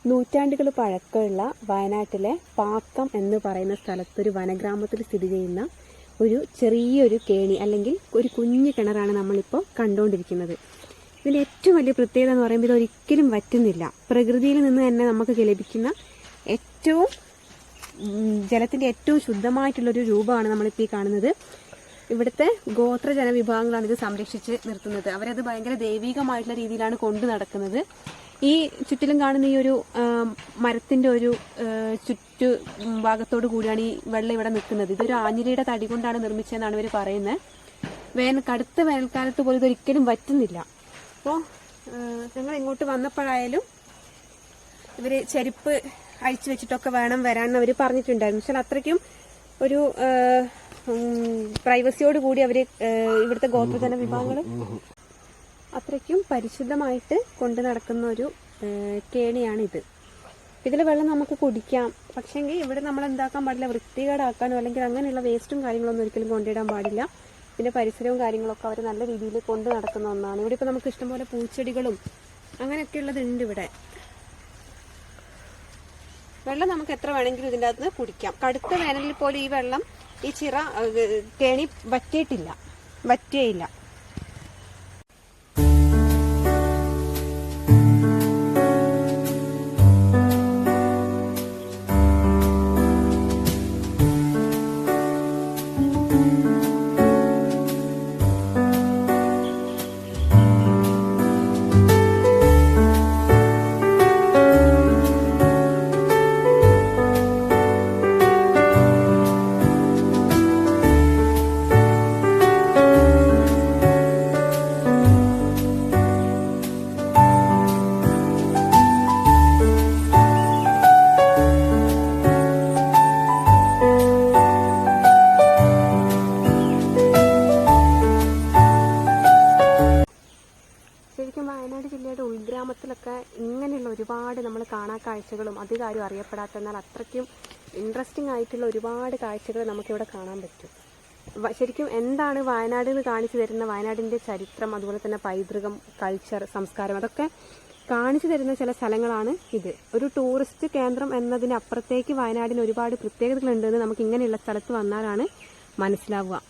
നൂറ്റാണ്ടുകൾ പഴക്കമുള്ള വയനാട്ടിലെ പാക്കം എന്ന് പറയുന്ന സ്ഥലത്തൊരു വനഗ്രാമത്തിൽ സ്ഥിതി ചെയ്യുന്ന ഒരു ചെറിയൊരു കേണി അല്ലെങ്കിൽ ഒരു കുഞ്ഞു കിണറാണ് നമ്മളിപ്പോൾ കണ്ടുകൊണ്ടിരിക്കുന്നത്. ഇതിൻ്റെ ഏറ്റവും വലിയ പ്രത്യേകത എന്ന് പറയുമ്പോൾ ഇതൊരിക്കലും വറ്റുന്നില്ല. പ്രകൃതിയിൽ നിന്ന് തന്നെ നമുക്ക് ലഭിക്കുന്ന ഏറ്റവും ജലത്തിൻ്റെ ഏറ്റവും ശുദ്ധമായിട്ടുള്ളൊരു രൂപമാണ് നമ്മളിപ്പോൾ ഈ കാണുന്നത്. ഇവിടുത്തെ ഗോത്ര ജനവിഭാഗങ്ങളാണ് ഇത് സംരക്ഷിച്ച് നിർത്തുന്നത്. അവരത് ഭയങ്കര ദൈവികമായിട്ടുള്ള രീതിയിലാണ് കൊണ്ടു നടക്കുന്നത്. ഈ ചുറ്റിലും കാണുന്ന ഈ ഒരു മരത്തിന്റെ ഒരു ചുറ്റു ഭാഗത്തോടു കൂടിയാണ് ഈ വെള്ളം ഇവിടെ നിൽക്കുന്നത്. ഇതൊരു ആഞ്ഞിലിയുടെ തടി കൊണ്ടാണ് നിർമ്മിച്ചതെന്നാണ് ഇവർ പറയുന്നത്. കടുത്ത വേനൽക്കാലത്ത് പോലും ഇതൊരിക്കലും വറ്റുന്നില്ല. അപ്പോൾ ഞങ്ങൾ ഇങ്ങോട്ട് വന്നപ്പോഴായാലും ഇവർ ചെരുപ്പ് അഴിച്ചു വെച്ചിട്ടൊക്കെ വേണം വരാനെന്ന് അവർ പറഞ്ഞിട്ടുണ്ടായിരുന്നു. പക്ഷെ അത്രയ്ക്കും ഒരു പ്രൈവസിയോട് കൂടി അവർ ഇവിടുത്തെ ഗോത്രജന വിഭാഗങ്ങൾ അത്രയ്ക്കും പരിശുദ്ധമായിട്ട് കൊണ്ടു നടക്കുന്ന ഒരു കേണിയാണിത്. ഇതിലെ വെള്ളം നമുക്ക് കുടിക്കാം. പക്ഷേങ്കിൽ ഇവിടെ നമ്മൾ എന്താക്കാൻ പാടില്ല, വൃത്തികേടാക്കാനോ അല്ലെങ്കിൽ അങ്ങനെയുള്ള വേസ്റ്റും കാര്യങ്ങളൊന്നും ഒരിക്കലും കൊണ്ടിടാൻ പാടില്ല. പിന്നെ പരിസരവും കാര്യങ്ങളൊക്കെ അവർ നല്ല രീതിയിൽ കൊണ്ടു നടക്കുന്ന ഒന്നാണ്. ഇവിടെ ഇപ്പോൾ നമുക്ക് ഇഷ്ടംപോലെ പൂച്ചെടികളും അങ്ങനെയൊക്കെയുള്ളതുണ്ട്. ഇവിടെ വെള്ളം നമുക്ക് എത്ര വേണമെങ്കിലും ഇതിൻ്റെ അകത്ത് കുടിക്കാം. കടുത്ത വേനലിൽ പോലും ഈ വെള്ളം ഈ കേണി വറ്റിയേയില്ല. ശരിക്കും വയനാട് ജില്ലയുടെ ഉൾഗ്രാമത്തിലൊക്കെ ഇങ്ങനെയുള്ള ഒരുപാട് നമ്മൾ കാണാൻ കാഴ്ചകളും അധികം ആരും അറിയപ്പെടാത്ത എന്നാൽ അത്രയ്ക്കും ഇൻട്രസ്റ്റിംഗ് ആയിട്ടുള്ള ഒരുപാട് കാഴ്ചകൾ നമുക്കിവിടെ കാണാൻ പറ്റും. ശരിക്കും എന്താണ് വയനാട് എന്ന് കാണിച്ചു തരുന്ന വയനാടിൻ്റെ ചരിത്രം, അതുപോലെ തന്നെ പൈതൃകം, കൾച്ചർ, സംസ്കാരം അതൊക്കെ കാണിച്ചു തരുന്ന ചില സ്ഥലങ്ങളാണ് ഇത്. ഒരു ടൂറിസ്റ്റ് കേന്ദ്രം എന്നതിനപ്പുറത്തേക്ക് വയനാടിന് ഒരുപാട് പ്രത്യേകതകളുണ്ടെന്ന് നമുക്ക് ഇങ്ങനെയുള്ള സ്ഥലത്ത് വന്നാലാണ് മനസ്സിലാവുക.